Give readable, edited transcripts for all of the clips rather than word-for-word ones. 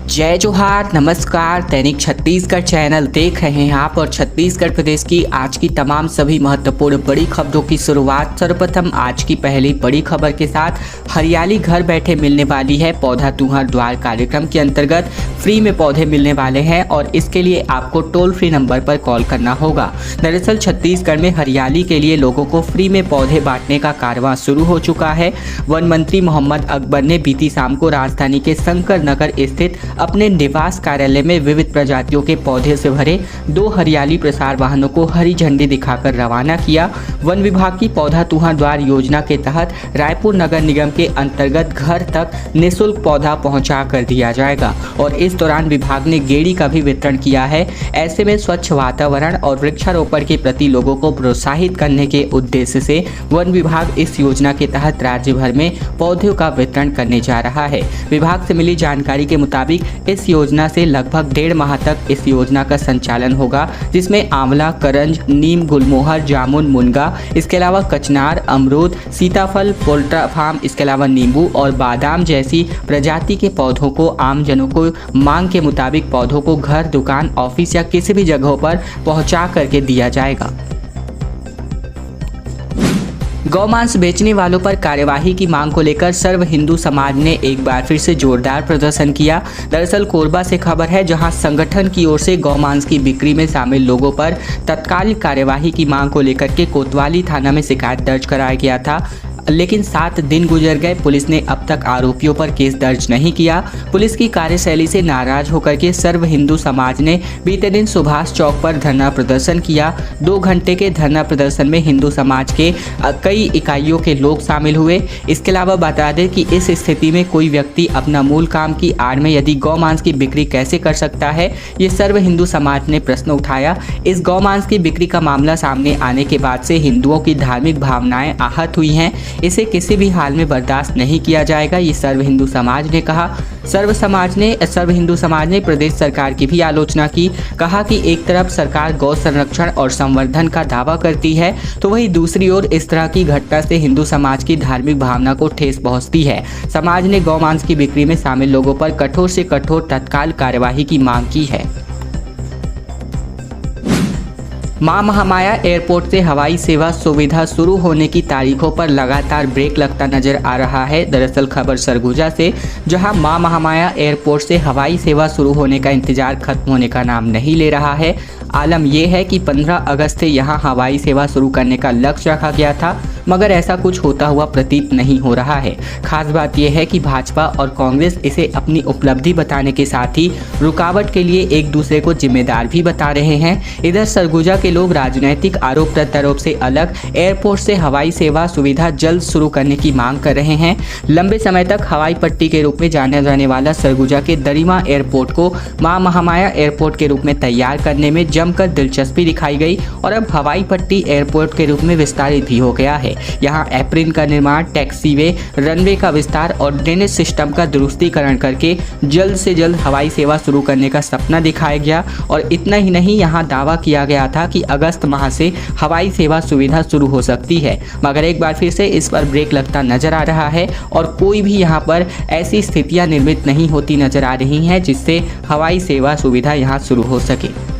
जय जोहार, नमस्कार। दैनिक छत्तीसगढ़ चैनल देख रहे हैं आप और छत्तीसगढ़ प्रदेश की आज की तमाम सभी महत्वपूर्ण बड़ी खबरों की शुरुआत सर्वप्रथम आज की पहली बड़ी खबर के साथ। हरियाली घर बैठे मिलने वाली है। पौधा तुम्हार द्वार कार्यक्रम के अंतर्गत फ्री में पौधे मिलने वाले हैं और इसके लिए आपको टोल फ्री नंबर पर कॉल करना होगा। दरअसल छत्तीसगढ़ में हरियाली के लिए लोगों को फ्री में पौधे बांटने का कारवां शुरू हो चुका है। वन मंत्री मोहम्मद अकबर ने बीती शाम को राजधानी के शंकर नगर स्थित अपने निवास कार्यालय में विविध प्रजातियों के पौधे से भरे 2 हरियाली प्रसार वाहनों को हरी झंडी दिखाकर रवाना किया। वन विभाग की पौधा तुम्हार द्वार योजना के तहत रायपुर नगर निगम के अंतर्गत घर तक निःशुल्क पौधा पहुंचा कर दिया जाएगा और इस दौरान विभाग ने गेड़ी का भी वितरण किया है। ऐसे में स्वच्छ वातावरण और वृक्षारोपण के प्रति लोगों को प्रोत्साहित करने के उद्देश्य से वन विभाग इस योजना के तहत राज्य भर में पौधों का वितरण करने जा रहा है। विभाग से मिली जानकारी के मुताबिक इस योजना से लगभग 1.5 माह तक इस योजना का संचालन होगा, जिसमें आंवला, करंज, नीम, गुलमोहर, जामुन, मुनगा, इसके अलावा कचनार, अमरूद, सीताफल, पोल्ट्रा फार्म, इसके अलावा नींबू और बादाम जैसी प्रजाति के पौधों को आमजनों को मांग के मुताबिक पौधों को घर, दुकान, ऑफिस या किसी भी जगहों पर पहुंचा करके दिया जाएगा। गौमांस बेचने वालों पर कार्यवाही की मांग को लेकर सर्व हिंदू समाज ने एक बार फिर से जोरदार प्रदर्शन किया। दरअसल कोरबा से खबर है, जहां संगठन की ओर से गौमांस की बिक्री में शामिल लोगों पर तत्काल कार्यवाही की मांग को लेकर के कोतवाली थाना में शिकायत दर्ज कराया गया था, लेकिन 7 दिन गुजर गए। पुलिस ने अब तक आरोपियों पर केस दर्ज नहीं किया। पुलिस की कार्यशैली से नाराज होकर के सर्व हिंदू समाज ने बीते दिन सुभाष चौक पर धरना प्रदर्शन किया। 2 घंटे के धरना प्रदर्शन में हिंदू समाज के कई इकाइयों के लोग शामिल हुए। इसके अलावा बता दें कि इस स्थिति में कोई व्यक्ति अपना मूल काम की आड़ में यदि गौमांस की बिक्री कैसे कर सकता है, ये सर्व हिंदू समाज ने प्रश्न उठाया। इस गौमांस की बिक्री का मामला सामने आने के बाद से हिंदुओं की धार्मिक भावनाएं आहत हुई हैं। इसे किसी भी हाल में बर्दाश्त नहीं किया जाएगा, ये सर्व हिंदू समाज ने कहा। सर्व हिंदू समाज ने प्रदेश सरकार की भी आलोचना की। कहा कि एक तरफ सरकार गौ संरक्षण और संवर्धन का दावा करती है, तो वहीं दूसरी ओर इस तरह की घटना से हिंदू समाज की धार्मिक भावना को ठेस पहुंचती है। समाज ने गौमांस की बिक्री में शामिल लोगों पर कठोर से कठोर तत्काल कार्यवाही की मांग की है। मां महामाया एयरपोर्ट से हवाई सेवा सुविधा शुरू होने की तारीखों पर लगातार ब्रेक लगता नजर आ रहा है। दरअसल खबर सरगुजा से, जहां मां महामाया एयरपोर्ट से हवाई सेवा शुरू होने का इंतजार खत्म होने का नाम नहीं ले रहा है। आलम यह है कि 15 अगस्त से यहां हवाई सेवा शुरू करने का लक्ष्य रखा गया था, मगर ऐसा कुछ होता हुआ प्रतीत नहीं हो रहा है। खास बात यह है कि भाजपा और कांग्रेस इसे अपनी उपलब्धि बताने के साथ ही रुकावट के लिए एक दूसरे को जिम्मेदार भी बता रहे हैं। इधर सरगुजा के लोग राजनीतिक आरोप प्रत्यारोप से अलग एयरपोर्ट से हवाई सेवा सुविधा जल्द शुरू करने की मांग कर रहे हैं। लंबे समय तक हवाई पट्टी के रूप में जाने जाने वाला सरगुजा के दरिमा एयरपोर्ट को मां महामाया एयरपोर्ट के रूप में तैयार करने में जमकर दिलचस्पी दिखाई गई और अब हवाई पट्टी एयरपोर्ट के रूप में विस्तारित भी हो गया है। यहाँ एप्रिन का निर्माण, टैक्सीवे, रनवे का विस्तार और ड्रेनेज सिस्टम का दुरुस्तीकरण करके जल्द से जल्द हवाई सेवा शुरू करने का सपना दिखाया गया और इतना ही नहीं, यहाँ दावा किया गया था कि अगस्त माह से हवाई सेवा सुविधा शुरू हो सकती है, मगर एक बार फिर से इस पर ब्रेक लगता नजर आ रहा है और कोई भी यहाँ पर ऐसी स्थितियाँ निर्मित नहीं होती नजर आ रही हैं जिससे हवाई सेवा सुविधा यहाँ शुरू हो सके।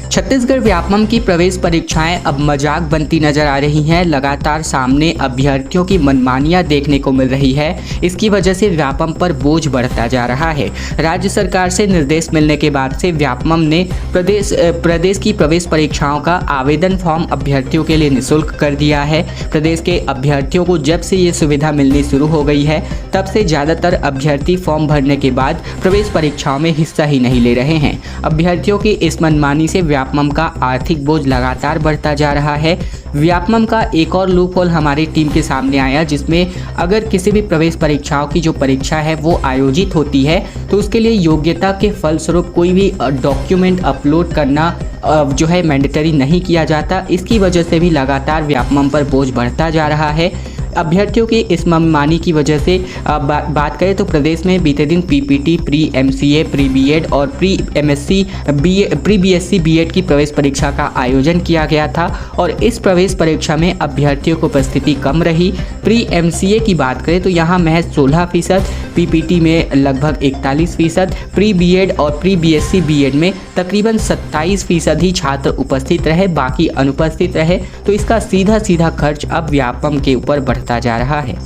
छत्तीसगढ़ व्यापमं की प्रवेश परीक्षाएं अब मजाक बनती नजर आ रही हैं। लगातार सामने अभ्यर्थियों की मनमानियां देखने को मिल रही है। इसकी वजह से व्यापमं पर बोझ बढ़ता जा रहा है। राज्य सरकार से निर्देश मिलने के बाद से व्यापमं ने प्रदेश की प्रवेश परीक्षाओं का आवेदन फॉर्म अभ्यर्थियों के लिए निःशुल्क कर दिया है। प्रदेश के अभ्यर्थियों को जब से ये सुविधा मिलनी शुरू हो गई है, तब से ज़्यादातर अभ्यर्थी फॉर्म भरने के बाद प्रवेश परीक्षाओं में हिस्सा ही नहीं ले रहे हैं। अभ्यर्थियों की इस मनमानी से व्यापमं का आर्थिक बोझ लगातार बढ़ता जा रहा है। व्यापमं का एक और लूप होल हमारी टीम के सामने आया, जिसमें अगर किसी भी प्रवेश परीक्षाओं की जो परीक्षा है वो आयोजित होती है, तो उसके लिए योग्यता के फलस्वरूप कोई भी डॉक्यूमेंट अपलोड करना जो है मैंडेटरी नहीं किया जाता। इसकी वजह से भी लगातार व्यापमं पर बोझ बढ़ता जा रहा है। अभ्यर्थियों की इस मनमानी की वजह से बात करें तो प्रदेश में बीते दिन PPT, pre MCA, pre BEd और pre MSc, pre BSc BEd की प्रवेश परीक्षा का आयोजन किया गया था और इस प्रवेश परीक्षा में अभ्यर्थियों की उपस्थिति कम रही। प्री एमसीए की बात करें तो यहाँ महज 16%, पीपीटी में लगभग 41%, प्री बीएड और प्री बीएससी बीएड में तकरीबन 27% ही छात्र उपस्थित रहे, बाकी अनुपस्थित रहे। तो इसका सीधा खर्च अब व्यापम के ऊपर बढ़ता जा रहा है।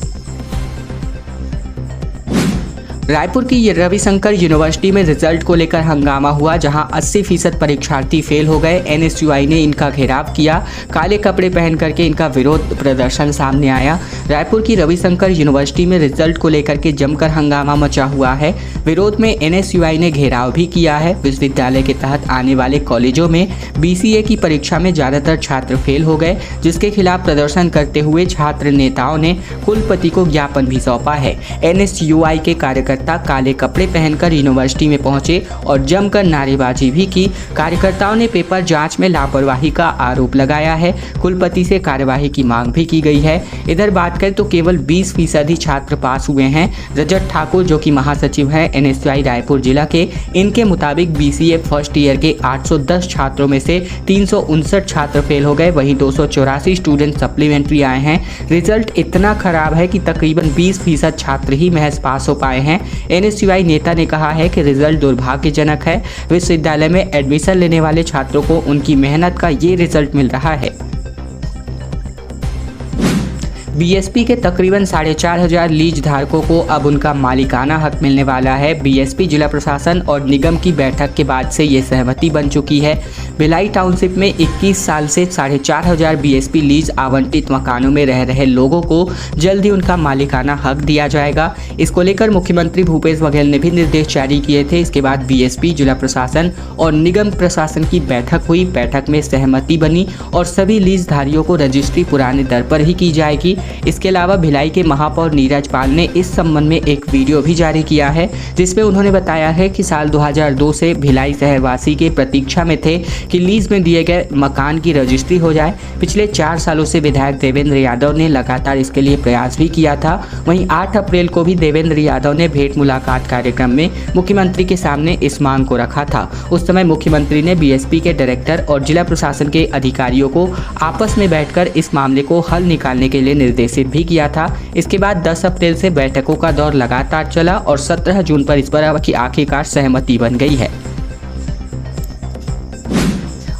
रायपुर की रविशंकर यूनिवर्सिटी में रिजल्ट को लेकर हंगामा हुआ, जहां 80% परीक्षार्थी फेल हो गए। एनएसयूआई ने इनका घेराव किया, काले कपड़े पहन करके इनका विरोध प्रदर्शन सामने आया। रायपुर की रविशंकर यूनिवर्सिटी में रिजल्ट को लेकर के जमकर हंगामा मचा हुआ है। विरोध में एनएसयूआई ने घेराव भी किया है। विश्वविद्यालय के तहत आने वाले कॉलेजों में बीसीए की परीक्षा में ज़्यादातर छात्र फेल हो गए, जिसके खिलाफ प्रदर्शन करते हुए छात्र नेताओं ने कुलपति को ज्ञापन भी सौंपा है। एनएसयूआई के कार्यकर्ता काले कपड़े पहनकर यूनिवर्सिटी में पहुंचे और जमकर नारेबाजी भी की। कार्यकर्ताओं ने पेपर जांच में लापरवाही का आरोप लगाया है। कुलपति से कार्यवाही की मांग भी की गई है। इधर बात करें तो केवल 20% ही छात्र पास हुए हैं। रजत ठाकुर जो कि महासचिव है एनएसयूआई रायपुर जिला के, इनके मुताबिक बीसीए फर्स्ट ईयर के 810 छात्रों में से 359 छात्र फेल हो गए, वहीं 284 स्टूडेंट सप्लीमेंट्री आए हैं। रिजल्ट इतना खराब है कि तकरीबन 20% छात्र ही महज पास हो पाए हैं। एनएसयूआई नेता ने कहा है कि रिजल्ट दुर्भाग्यजनक है। विश्वविद्यालय में एडमिशन लेने वाले छात्रों को उनकी मेहनत का ये रिजल्ट मिल रहा है। बीएसपी के तकरीबन 4,500 लीज धारकों को अब उनका मालिकाना हक मिलने वाला है। बीएसपी जिला प्रशासन और निगम की बैठक के बाद से ये सहमति बन चुकी है। भिलाई टाउनशिप में 21 साल से 4,500 बीएसपी लीज आवंटित मकानों में रह रहे लोगों को जल्द ही उनका मालिकाना हक दिया जाएगा। इसको लेकर मुख्यमंत्री भूपेश बघेल ने भी निर्देश जारी किए थे। इसके बाद बीएसपी, जिला प्रशासन और निगम प्रशासन की बैठक हुई। बैठक में सहमति बनी और सभी लीजधारियों को रजिस्ट्री पुराने दर पर ही की जाएगी। इसके अलावा भिलाई के महापौर नीरज पाल ने इस संबंध में एक वीडियो भी जारी किया है, जिसमें उन्होंने बताया है कि साल 2002 से भिलाई शहरवासी के प्रतीक्षा में थे कि लीज में दिए गए मकान की रजिस्ट्री हो जाए। पिछले 4 सालों से विधायक देवेंद्र यादव ने लगातार इसके लिए प्रयास भी किया था। वहीं 8 अप्रैल को भी देवेंद्र यादव ने भेंट मुलाकात कार्यक्रम में मुख्यमंत्री के सामने इस मांग को रखा था। उस समय मुख्यमंत्री ने बीएसपी के डायरेक्टर और जिला प्रशासन के अधिकारियों को आपस में बैठकर इस मामले को हल निकालने के लिए निर्देशित भी किया था। इसके बाद 10 अप्रैल से बैठकों का दौर लगातार चला और 17 जून पर इस पर आखिरकार सहमति बन गई है।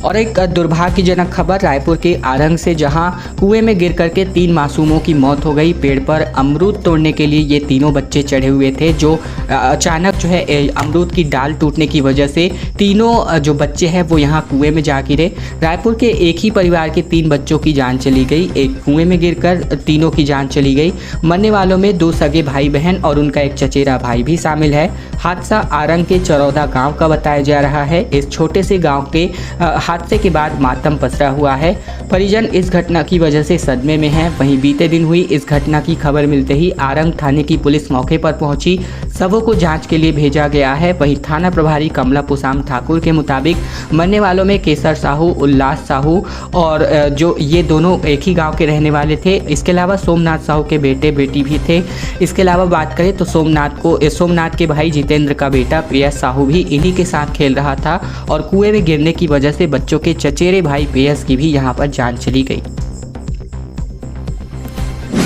और एक दुर्भाग्यजनक खबर रायपुर के आरंग से, जहां कुएं में गिर करके 3 मासूमों की मौत हो गई। पेड़ पर अमरूद तोड़ने के लिए ये तीनों बच्चे चढ़े हुए थे, जो अचानक जो है अमरूद की डाल टूटने की वजह से तीनों जो बच्चे हैं वो यहाँ कुएं में जा गिरे। रायपुर के एक ही परिवार के 3 बच्चों की जान चली गई। एक कुएं में गिरकर तीनों की जान चली गई। मरने वालों में 2 सगे भाई बहन और उनका एक चचेरा भाई भी शामिल है। हादसा आरंग के चरौदा गाँव का बताया जा रहा है। इस छोटे से गाँव के हादसे के बाद मातम पसरा हुआ है। परिजन इस घटना की वजह से सदमे में हैं। वहीं बीते दिन हुई इस घटना की खबर मिलते ही आरंग थाने की पुलिस मौके पर पहुंची। शवों को जांच के लिए भेजा गया है। वहीं थाना प्रभारी कमला पुसाम ठाकुर के मुताबिक मरने वालों में केसर साहू, उल्लास साहू और जो ये दोनों एक ही गाँव के रहने वाले थे। इसके अलावा सोमनाथ साहू के बेटे बेटी भी थे। इसके अलावा बात करें तो सोमनाथ के भाई जितेंद्र का बेटा पेयस साहू भी इन्हीं के साथ खेल रहा था और कुएं में गिरने की वजह से बच्चों के चचेरे भाई पेयस की भी यहां पर जान चली गई।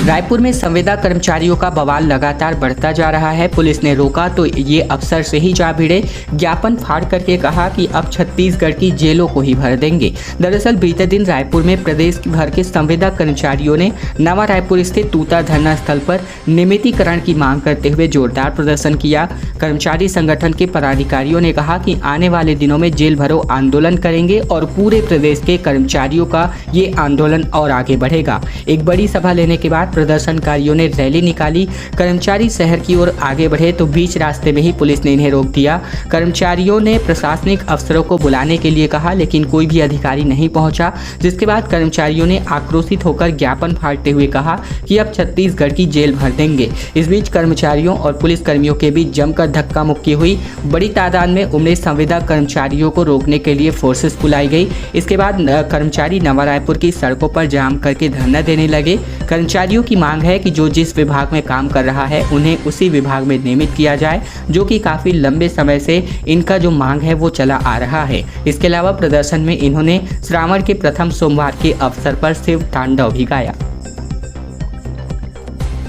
रायपुर में संविदा कर्मचारियों का बवाल लगातार बढ़ता जा रहा है। पुलिस ने रोका तो ये अफसर से ही जा भिड़े। ज्ञापन फाड़ करके कहा कि अब छत्तीसगढ़ की जेलों को ही भर देंगे। दरअसल बीते दिन रायपुर में प्रदेश भर के संविदा कर्मचारियों ने नवा रायपुर स्थित तूता धरना स्थल पर नियमितीकरण की मांग करते हुए जोरदार प्रदर्शन किया। कर्मचारी संगठन के पदाधिकारियों ने कहा कि आने वाले दिनों में जेल भरो आंदोलन करेंगे और पूरे प्रदेश के कर्मचारियों का ये आंदोलन और आगे बढ़ेगा। एक बड़ी सभा लेने के बाद प्रदर्शनकारियों ने रैली निकाली। कर्मचारी शहर की ओर आगे बढ़े तो बीच रास्ते में ही पुलिस ने इन्हें रोक दिया। कर्मचारियों ने प्रशासनिक अफसरों को बुलाने के लिए कहा, लेकिन कोई भी अधिकारी नहीं पहुंचा, जिसके बाद कर्मचारियों ने आक्रोशित होकर ज्ञापन फाड़ते हुए कहा कि अब छत्तीसगढ़ की जेल भर देंगे। इस बीच कर्मचारियों और पुलिस कर्मियों के बीच जमकर धक्का मुक्की हुई। बड़ी तादाद में उमड़े संविदा कर्मचारियों को रोकने के लिए फोर्सेस बुलाई गई। इसके बाद कर्मचारी नवा रायपुर की सड़कों पर जाम करके धरना देने लगे। कर्मचारियों कांवड़ियों की मांग है कि जो जिस विभाग में काम कर रहा है उन्हें उसी विभाग में नियमित किया जाए, जो कि काफ़ी लंबे समय से इनका जो मांग है वो चला आ रहा है। इसके अलावा प्रदर्शन में इन्होंने श्रावण के प्रथम सोमवार के अवसर पर शिव तांडव भी गाया।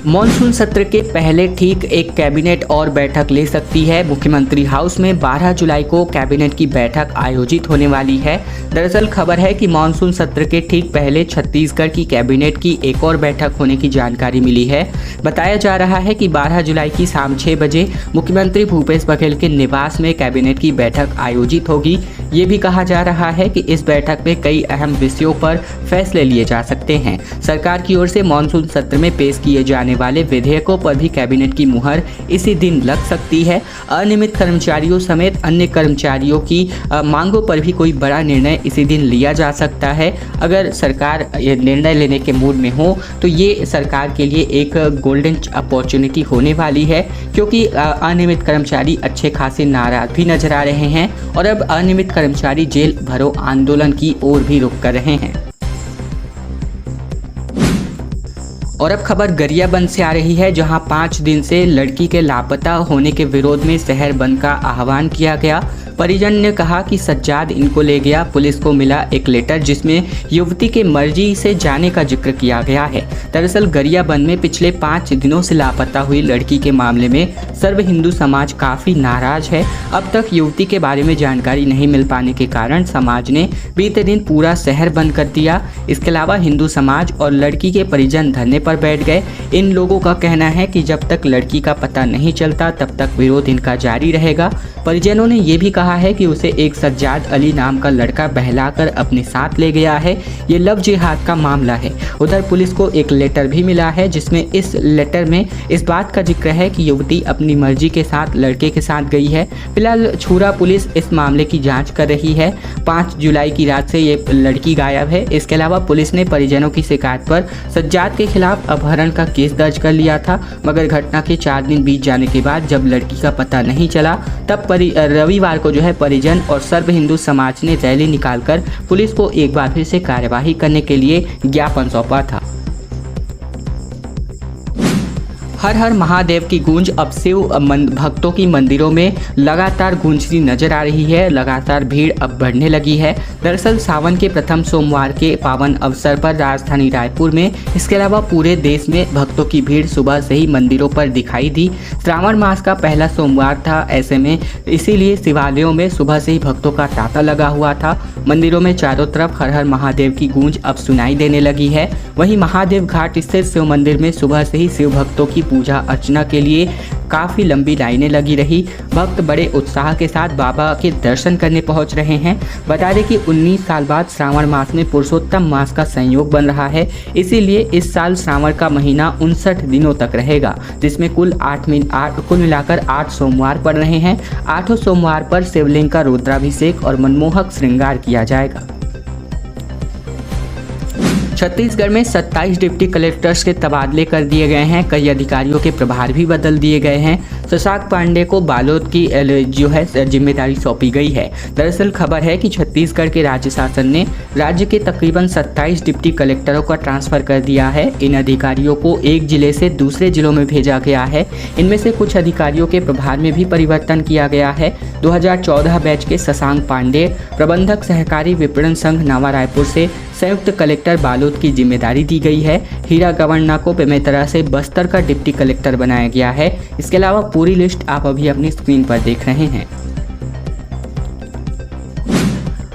मॉनसून सत्र के पहले ठीक एक कैबिनेट और बैठक ले सकती है। मुख्यमंत्री हाउस में 12 जुलाई को कैबिनेट की बैठक आयोजित होने वाली है। दरअसल खबर है कि मॉनसून सत्र के ठीक पहले छत्तीसगढ़ की कैबिनेट की एक और बैठक होने की जानकारी मिली है। बताया जा रहा है कि 12 जुलाई की शाम 6 बजे मुख्यमंत्री भूपेश बघेल के निवास में कैबिनेट की बैठक आयोजित होगी। ये भी कहा जा रहा है कि इस बैठक में कई अहम विषयों पर फैसले लिए जा सकते हैं। सरकार की ओर से मॉनसून सत्र में पेश किए जाने वाले विधेयकों पर भी कैबिनेट की मुहर इसी दिन लग सकती है। अनियमित कर्मचारियों समेत अन्य कर्मचारियों की मांगों पर भी कोई बड़ा निर्णय इसी दिन लिया जा सकता है। अगर सरकार ये निर्णय लेने के मूड में हो तो ये सरकार के लिए एक गोल्डन अपॉर्चुनिटी होने वाली है, क्योंकि अनियमित कर्मचारी अच्छे खासे नाराज भी नजर आ रहे हैं और अब अनियमित कर्मचारी जेल भरो आंदोलन की ओर भी रुख कर रहे हैं। और अब खबर गरियाबंद से आ रही है, जहां 5 दिन से लड़की के लापता होने के विरोध में शहर बंद का आह्वान किया गया। परिजन ने कहा कि सज्जाद इनको ले गया। पुलिस को मिला एक लेटर जिसमें युवती के मर्जी से जाने का जिक्र किया गया है। दरअसल गरियाबंद में पिछले 5 दिनों से लापता हुई लड़की के मामले में सर्व हिंदू समाज काफ़ी नाराज है। अब तक युवती के बारे में जानकारी नहीं मिल पाने के कारण समाज ने बीते दिन पूरा शहर बंद कर दिया। इसके अलावा हिंदू समाज और लड़की के परिजन धरने पर बैठ गए। इन लोगों का कहना है कि जब तक लड़की का पता नहीं चलता तब तक विरोध इनका जारी रहेगा। परिजनों ने ये भी कहा है कि उसे एक सज्जाद अली नाम का लड़का बहलाकर अपने साथ ले गया है। ये लव जिहाद का मामला है। उधर पुलिस को एक लेटर भी मिला है, जिसमें इस लेटर में इस बात का जिक्र है कि युवती अपनी मर्जी के साथ लड़के के साथ गई है। फिलहाल छूरा पुलिस इस मामले की जांच कर रही है। 5 जुलाई की रात से ये लड़की गायब है। इसके अलावा पुलिस ने परिजनों की शिकायत पर सज्जाद के खिलाफ अपहरण का केस दर्ज कर लिया था, मगर घटना के 4 दिन बीत जाने के बाद जब लड़की का पता नहीं चला तब रविवार को जो है परिजन और सर्व हिंदू समाज ने रैली निकालकर पुलिस को एक बार फिर से कार्यवाही करने के लिए ज्ञापन सौंपा था। हर हर महादेव की गूंज अब शिव भक्तों की मंदिरों में लगातार गूंजती नजर आ रही है। लगातार भीड़ अब बढ़ने लगी है। दरअसल सावन के प्रथम सोमवार के पावन अवसर पर राजधानी रायपुर में, इसके अलावा पूरे देश में भक्तों की भीड़ सुबह से ही मंदिरों पर दिखाई दी। श्रावण मास का पहला सोमवार था, ऐसे में इसीलिए शिवालयों में सुबह से ही भक्तों का तांता लगा हुआ था। मंदिरों में चारों तरफ हर हर महादेव की गूंज अब सुनाई देने लगी है। वहीं महादेव घाट स्थित शिव मंदिर में सुबह से ही शिव भक्तों की पूजा अर्चना के लिए काफी लंबी लाइनें लगी रही। भक्त बड़े उत्साह के साथ बाबा के दर्शन करने पहुंच रहे हैं। बता दें कि 19 साल बाद श्रावण मास में पुरुषोत्तम मास का संयोग बन रहा है, इसीलिए इस साल श्रावण का महीना 59 दिनों तक रहेगा, जिसमें कुल मिलाकर 8 सोमवार पड़ रहे हैं। 8 सोमवार पर शिवलिंग का रुद्राभिषेक और मनमोहक श्रृंगार किया जाएगा। छत्तीसगढ़ में 27 डिप्टी कलेक्टर्स के तबादले कर दिए गए हैं। कई अधिकारियों के प्रभार भी बदल दिए गए हैं। शशांक पांडे को बालोद की जो है जिम्मेदारी सौंपी गई है। दरअसल खबर है कि छत्तीसगढ़ के राज्य शासन ने राज्य के तकरीबन 27 डिप्टी कलेक्टरों का ट्रांसफर कर दिया है। इन अधिकारियों को एक जिले से दूसरे जिलों में भेजा गया है। इनमें से कुछ अधिकारियों के प्रभार में भी परिवर्तन किया गया है। 2014 बैच के शशांक पांडे प्रबंधक सहकारी विपणन संघ नवा रायपुर से संयुक्त कलेक्टर बालोद की जिम्मेदारी दी गई है। हीरा गवर्ना को बेमेतरा से बस्तर का डिप्टी कलेक्टर बनाया गया है। इसके अलावा पूरी लिस्ट आप अभी अपनी स्क्रीन पर देख रहे हैं।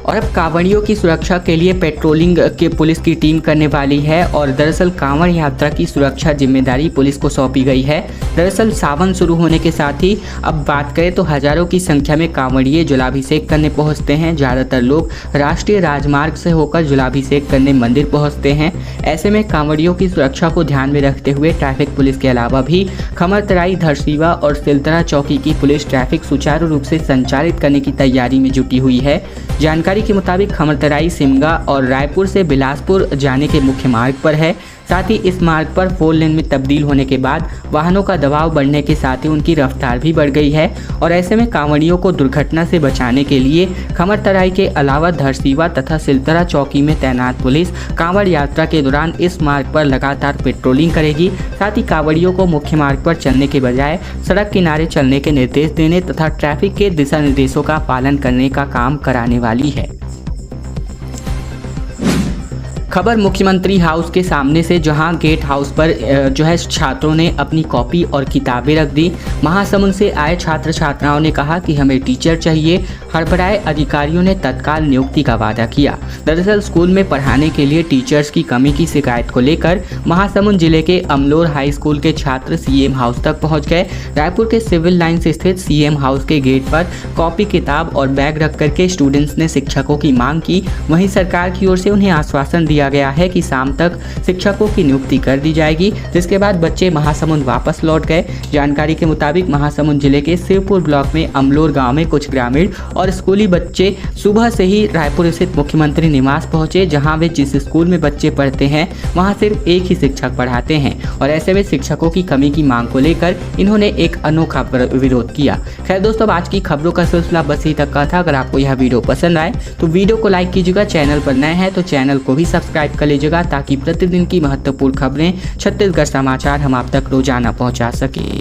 और अब कांवड़ियों की सुरक्षा के लिए पेट्रोलिंग के पुलिस की टीम करने वाली है और दरअसल कांवड़ यात्रा की सुरक्षा जिम्मेदारी पुलिस को सौंपी गई है। दरअसल सावन शुरू होने के साथ ही अब बात करें तो हजारों की संख्या में कांवड़िए जलाभिषेक करने पहुंचते हैं। ज़्यादातर लोग राष्ट्रीय राजमार्ग से होकर जलाभिषेक करने मंदिर पहुंचते हैं। ऐसे में कांवड़ियों की सुरक्षा को ध्यान में रखते हुए ट्रैफिक पुलिस के अलावा भी खमरतराई, धरसीवा और सिलतरा चौकी की पुलिस ट्रैफिक सुचारू रूप से संचालित करने की तैयारी में जुटी हुई है। जानकारी के मुताबिक खमरतराई, सिमगा और रायपुर से बिलासपुर जाने के मुख्य मार्ग पर है। साथ ही इस मार्ग पर 4 लेन में तब्दील होने के बाद वाहनों का दबाव बढ़ने के साथ ही उनकी रफ्तार भी बढ़ गई है और ऐसे में कांवड़ियों को दुर्घटना से बचाने के लिए खमरतराई के अलावा धरसीवा तथा सिलतरा चौकी में तैनात पुलिस कांवड़ यात्रा के दौरान इस मार्ग पर लगातार पेट्रोलिंग करेगी। साथ ही कांवड़ियों को मुख्य मार्ग पर चलने के बजाय सड़क किनारे चलने के निर्देश देने तथा ट्रैफिक के दिशा निर्देशों का पालन करने का काम कराने वाली है। खबर मुख्यमंत्री हाउस के सामने से, जहां गेट हाउस पर छात्रों ने अपनी कॉपी और किताबें रख दी। महासमुंद से आए छात्र छात्राओं ने कहा कि हमें टीचर चाहिए। हड़बड़ाए अधिकारियों ने तत्काल नियुक्ति का वादा किया। दरअसल स्कूल में पढ़ाने के लिए टीचर्स की कमी की शिकायत को लेकर महासमुंद जिले के अमलोर हाई स्कूल के छात्र सीएम हाउस तक पहुंच गए। रायपुर के सिविल लाइन से स्थित सीएम हाउस के गेट पर कॉपी किताब और बैग रख करके स्टूडेंट्स ने शिक्षकों की मांग की। वहीं सरकार की ओर से उन्हें आश्वासन दिया गया है कि शाम तक शिक्षकों की नियुक्ति कर दी जाएगी, जिसके बाद बच्चे महासमुंद वापस लौट गए। जानकारी के मुताबिक महासमुंद जिले के शिवपुर ब्लॉक में अमलोर गांव में कुछ ग्रामीण और स्कूली बच्चे सुबह से ही रायपुर स्थित मुख्यमंत्री निवास पहुंचे, जहां वे जिस स्कूल में बच्चे पढ़ते हैं वहां सिर्फ एक ही शिक्षक पढ़ाते हैं और ऐसे में शिक्षकों की कमी की मांग को लेकर इन्होंने एक अनोखा विरोध किया। खैर दोस्तों, आज की खबरों का सिलसिला बस यही तक का था। अगर आपको यह वीडियो पसंद आए तो वीडियो को लाइक कीजिएगा। चैनल पर नए हैं तो चैनल को भी सब्सक्राइब कर लीजिएगा ताकि प्रतिदिन की महत्वपूर्ण खबरें छत्तीसगढ़ समाचार हम आप तक रोजाना पहुंचा सके।